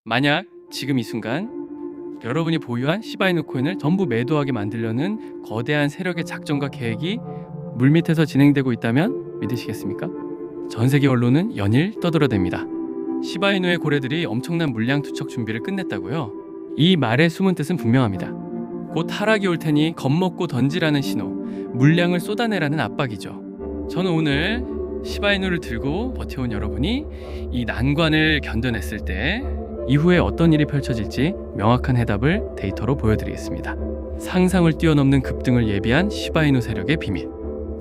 만약 지금 이 순간 여러분이 보유한 시바이누 코인을 전부 매도하게 만들려는 거대한 세력의 작전과 계획이 물밑에서 진행되고 있다면 믿으시겠습니까? 전 세계 언론은 연일 떠들어댑니다. 시바이누의 고래들이 엄청난 물량 투척 준비를 끝냈다고요? 이 말의 숨은 뜻은 분명합니다. 곧 하락이 올 테니 겁먹고 던지라는 신호, 물량을 쏟아내라는 압박이죠. 저는 오늘 시바이누를 들고 버텨온 여러분이 이 난관을 견뎌냈을 때 이후에 어떤 일이 펼쳐질지 명확한 해답을 데이터로 보여드리겠습니다. 상상을 뛰어넘는 급등을 예비한 시바이누 세력의 비밀.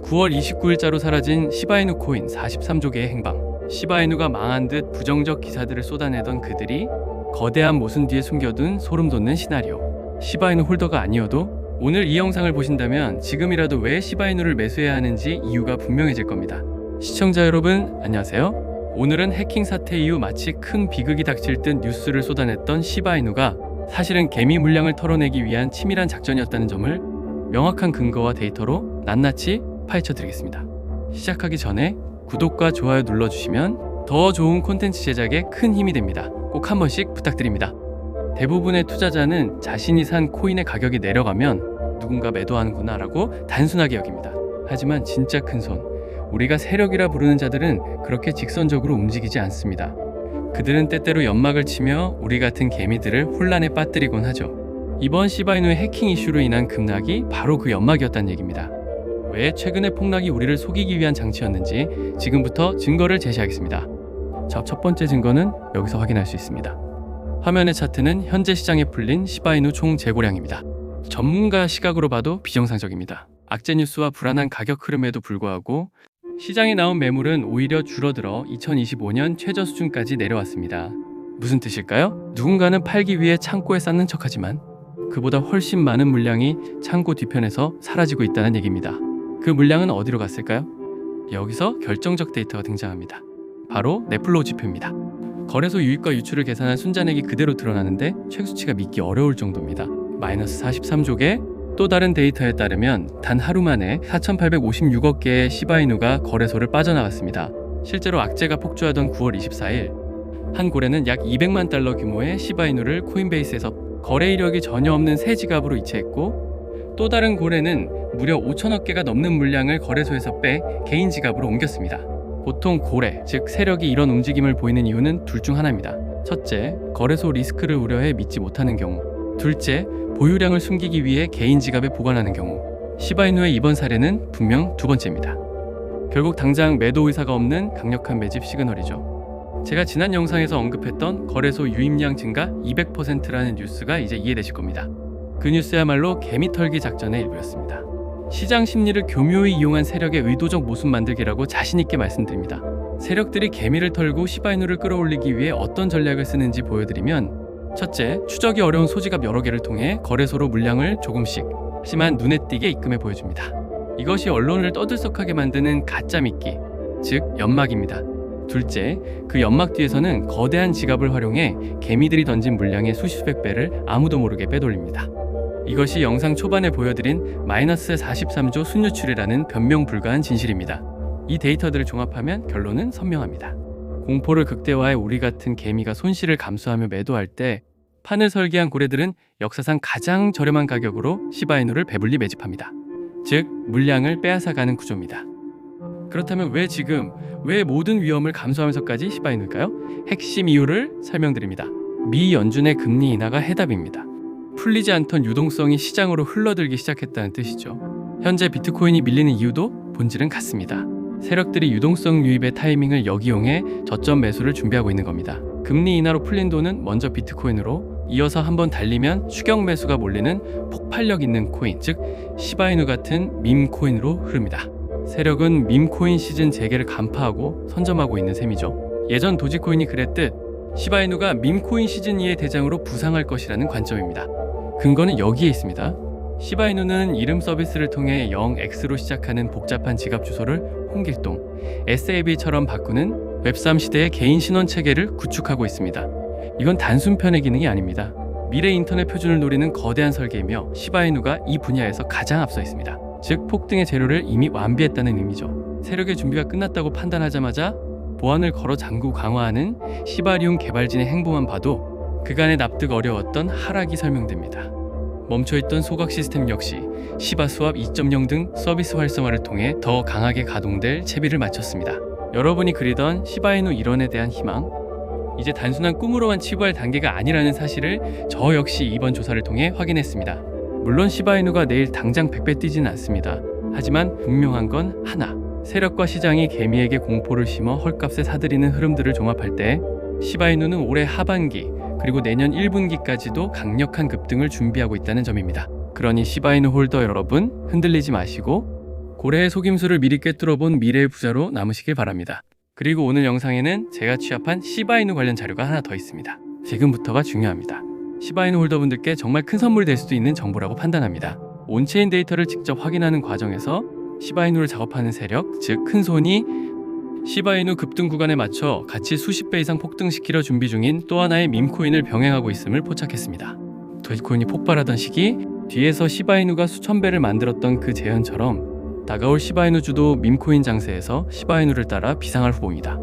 9월 29일자로 사라진 시바이누 코인 43조 개의 행방. 시바이누가 망한 듯 부정적 기사들을 쏟아내던 그들이 거대한 모순 뒤에 숨겨둔 소름 돋는 시나리오. 시바이누 홀더가 아니어도 오늘 이 영상을 보신다면 지금이라도 왜 시바이누를 매수해야 하는지 이유가 분명해질 겁니다. 시청자 여러분, 안녕하세요. 오늘은 해킹 사태 이후 마치 큰 비극이 닥칠 듯 뉴스를 쏟아냈던 시바이누가 사실은 개미 물량을 털어내기 위한 치밀한 작전이었다는 점을 명확한 근거와 데이터로 낱낱이 파헤쳐드리겠습니다. 시작하기 전에 구독과 좋아요 눌러주시면 더 좋은 콘텐츠 제작에 큰 힘이 됩니다. 꼭 한 번씩 부탁드립니다. 대부분의 투자자는 자신이 산 코인의 가격이 내려가면 누군가 매도하는구나 라고 단순하게 여깁니다. 하지만 진짜 큰손, 우리가 세력이라 부르는 자들은 그렇게 직선적으로 움직이지 않습니다. 그들은 때때로 연막을 치며 우리 같은 개미들을 혼란에 빠뜨리곤 하죠. 이번 시바이누의 해킹 이슈로 인한 급락이 바로 그 연막이었다는 얘기입니다. 왜 최근의 폭락이 우리를 속이기 위한 장치였는지 지금부터 증거를 제시하겠습니다. 자, 첫 번째 증거는 여기서 확인할 수 있습니다. 화면의 차트는 현재 시장에 풀린 시바이누 총 재고량입니다. 전문가 시각으로 봐도 비정상적입니다. 악재 뉴스와 불안한 가격 흐름에도 불구하고 시장에 나온 매물은 오히려 줄어들어 2025년 최저 수준까지 내려왔습니다. 무슨 뜻일까요? 누군가는 팔기 위해 창고에 쌓는 척하지만 그보다 훨씬 많은 물량이 창고 뒤편에서 사라지고 있다는 얘기입니다. 그 물량은 어디로 갔을까요? 여기서 결정적 데이터가 등장합니다. 바로 넷플로우 지표입니다. 거래소 유입과 유출을 계산한 순잔액이 그대로 드러나는데 최수치가 믿기 어려울 정도입니다. 마이너스 43조 개. 또 다른 데이터에 따르면 단 하루 만에 4,856억 개의 시바이누가 거래소를 빠져나갔습니다. 실제로 악재가 폭주하던 9월 24일 한 고래는 약 200만 달러 규모의 시바이누를 코인베이스에서 거래 이력이 전혀 없는 새 지갑으로 이체했고, 또 다른 고래는 무려 5천억 개가 넘는 물량을 거래소에서 빼 개인 지갑으로 옮겼습니다. 보통 고래, 즉 세력이 이런 움직임을 보이는 이유는 둘 중 하나입니다. 첫째, 거래소 리스크를 우려해 믿지 못하는 경우. 둘째, 보유량을 숨기기 위해 개인 지갑에 보관하는 경우. 시바이누의 이번 사례는 분명 두 번째입니다. 결국 당장 매도 의사가 없는 강력한 매집 시그널이죠. 제가 지난 영상에서 언급했던 거래소 유입량 증가 200%라는 뉴스가 이제 이해되실 겁니다. 그 뉴스야말로 개미 털기 작전의 일부였습니다. 시장 심리를 교묘히 이용한 세력의 의도적 모순 만들기라고 자신있게 말씀드립니다. 세력들이 개미를 털고 시바이누를 끌어올리기 위해 어떤 전략을 쓰는지 보여드리면, 첫째, 추적이 어려운 소지갑 여러 개를 통해 거래소로 물량을 조금씩, 하지만 눈에 띄게 입금해 보여줍니다. 이것이 언론을 떠들썩하게 만드는 가짜 믿기, 즉 연막입니다. 둘째, 그 연막 뒤에서는 거대한 지갑을 활용해 개미들이 던진 물량의 수십백 배를 아무도 모르게 빼돌립니다. 이것이 영상 초반에 보여드린 마이너스 43조 순유출이라는 변명 불가한 진실입니다. 이 데이터들을 종합하면 결론은 선명합니다. 공포를 극대화해 우리 같은 개미가 손실을 감수하며 매도할 때 판을 설계한 고래들은 역사상 가장 저렴한 가격으로 시바이누를 배불리 매집합니다. 즉, 물량을 빼앗아가는 구조입니다. 그렇다면 왜 모든 위험을 감수하면서까지 시바이누일까요? 핵심 이유를 설명드립니다. 미 연준의 금리 인하가 해답입니다. 풀리지 않던 유동성이 시장으로 흘러들기 시작했다는 뜻이죠. 현재 비트코인이 밀리는 이유도 본질은 같습니다. 세력들이 유동성 유입의 타이밍을 역이용해 저점 매수를 준비하고 있는 겁니다. 금리 인하로 풀린 돈은 먼저 비트코인으로, 이어서 한번 달리면 추격 매수가 몰리는 폭발력 있는 코인, 즉 시바이누 같은 밈코인으로 흐릅니다. 세력은 밈코인 시즌 재개를 간파하고 선점하고 있는 셈이죠. 예전 도지코인이 그랬듯 시바이누가 밈코인 시즌 2의 대장으로 부상할 것이라는 관점입니다. 근거는 여기에 있습니다. 시바이누는 이름 서비스를 통해 0x로 시작하는 복잡한 지갑 주소를 홍길동, SAB처럼 바꾸는 웹3 시대의 개인 신원 체계를 구축하고 있습니다. 이건 단순 편의 기능이 아닙니다. 미래 인터넷 표준을 노리는 거대한 설계이며 시바이누가 이 분야에서 가장 앞서 있습니다. 즉, 폭등의 재료를 이미 완비했다는 의미죠. 세력의 준비가 끝났다고 판단하자마자 보안을 걸어 잠그고 강화하는 시바리움 개발진의 행보만 봐도 그간의 납득 어려웠던 하락이 설명됩니다. 멈춰있던 소각 시스템 역시 시바 수압 2.0 등 서비스 활성화를 통해 더 강하게 가동될 채비를 마쳤습니다. 여러분이 그리던 시바이누 일원에 대한 희망, 이제 단순한 꿈으로만 치부할 단계가 아니라는 사실을 저 역시 이번 조사를 통해 확인했습니다. 물론 시바이누가 내일 당장 100배 뛰지는 않습니다. 하지만 분명한 건 하나, 세력과 시장이 개미에게 공포를 심어 헐값에 사들이는 흐름들을 종합할 때 시바이누는 올해 하반기 그리고 내년 1분기까지도 강력한 급등을 준비하고 있다는 점입니다. 그러니 시바이누 홀더 여러분, 흔들리지 마시고 고래의 속임수를 미리 꿰뚫어본 미래의 부자로 남으시길 바랍니다. 그리고 오늘 영상에는 제가 취합한 시바이누 관련 자료가 하나 더 있습니다. 지금부터가 중요합니다. 시바이누 홀더분들께 정말 큰 선물이 될 수도 있는 정보라고 판단합니다. 온체인 데이터를 직접 확인하는 과정에서 시바이누를 작업하는 세력, 즉 큰손이 시바이누 급등 구간에 맞춰 가치 수십 배 이상 폭등시키려 준비 중인 또 하나의 밈코인을 병행하고 있음을 포착했습니다. 도지코인이 폭발하던 시기, 뒤에서 시바이누가 수천 배를 만들었던 그 재현처럼 다가올 시바이누 주도 밈코인 장세에서 시바이누를 따라 비상할 후보입니다.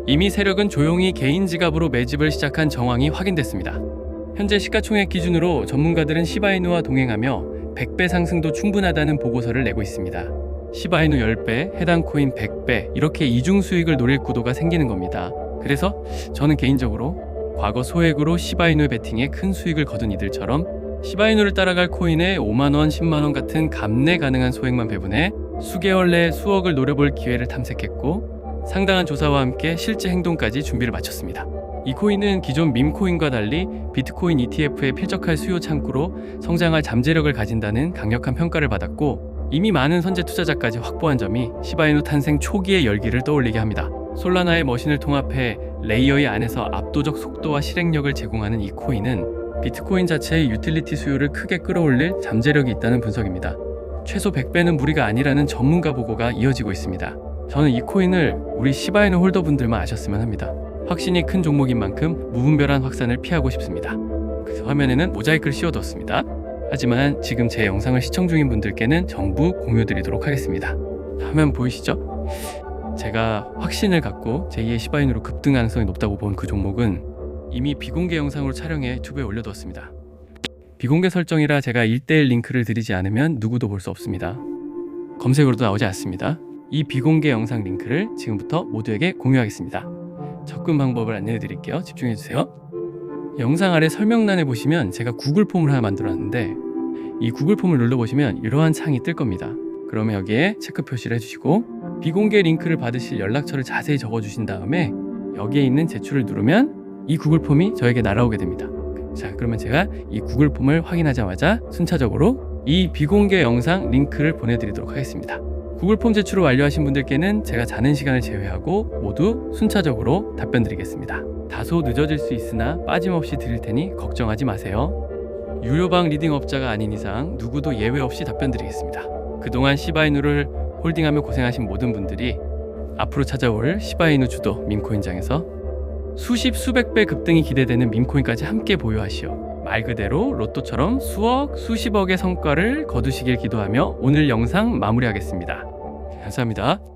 이미 세력은 조용히 개인 지갑으로 매집을 시작한 정황이 확인됐습니다. 현재 시가총액 기준으로 전문가들은 시바이누와 동행하며 100배 상승도 충분하다는 보고서를 내고 있습니다. 시바이누 10배, 해당 코인 100배, 이렇게 이중 수익을 노릴 구도가 생기는 겁니다. 그래서 저는 개인적으로 과거 소액으로 시바이누 베팅에 큰 수익을 거둔 이들처럼 시바이누를 따라갈 코인에 5만원, 10만원 같은 감내 가능한 소액만 배분해 수개월 내에 수억을 노려볼 기회를 탐색했고 상당한 조사와 함께 실제 행동까지 준비를 마쳤습니다. 이 코인은 기존 밈코인과 달리 비트코인 ETF에 필적할 수요 창구로 성장할 잠재력을 가진다는 강력한 평가를 받았고 이미 많은 선제 투자자까지 확보한 점이 시바이누 탄생 초기의 열기를 떠올리게 합니다. 솔라나의 머신을 통합해 레이어의 안에서 압도적 속도와 실행력을 제공하는 이 코인은 비트코인 자체의 유틸리티 수요를 크게 끌어올릴 잠재력이 있다는 분석입니다. 최소 100배는 무리가 아니라는 전문가 보고가 이어지고 있습니다. 저는 이 코인을 우리 시바이누 홀더분들만 아셨으면 합니다. 확신이 큰 종목인 만큼 무분별한 확산을 피하고 싶습니다. 그래서 화면에는 모자이크를 씌워뒀습니다. 하지만 지금 제 영상을 시청 중인 분들께는 전부 공유드리도록 하겠습니다. 화면 보이시죠? 제가 확신을 갖고 제2의 시바이누로 급등 가능성이 높다고 본 그 종목은 이미 비공개 영상으로 촬영해 유튜브에 올려두었습니다. 비공개 설정이라 제가 1:1 링크를 드리지 않으면 누구도 볼 수 없습니다. 검색으로도 나오지 않습니다. 이 비공개 영상 링크를 지금부터 모두에게 공유하겠습니다. 접근 방법을 안내해 드릴게요. 집중해 주세요. 영상 아래 설명란에 보시면 제가 구글 폼을 하나 만들었는데 이 구글 폼을 눌러보시면 이러한 창이 뜰 겁니다. 그러면 여기에 체크 표시를 해주시고 비공개 링크를 받으실 연락처를 자세히 적어주신 다음에 여기에 있는 제출을 누르면 이 구글 폼이 저에게 날아오게 됩니다. 자, 그러면 제가 이 구글 폼을 확인하자마자 순차적으로 이 비공개 영상 링크를 보내드리도록 하겠습니다. 구글 폼 제출을 완료하신 분들께는 제가 자는 시간을 제외하고 모두 순차적으로 답변 드리겠습니다. 다소 늦어질 수 있으나 빠짐없이 드릴 테니 걱정하지 마세요. 유료방 리딩업자가 아닌 이상 누구도 예외 없이 답변 드리겠습니다. 그동안 시바이누를 홀딩하며 고생하신 모든 분들이 앞으로 찾아올 시바이누 주도 밈코인장에서 수십 수백 배 급등이 기대되는 밈코인까지 함께 보유하시오. 말 그대로 로또처럼 수억, 수십억의 성과를 거두시길 기도하며 오늘 영상 마무리하겠습니다. 감사합니다.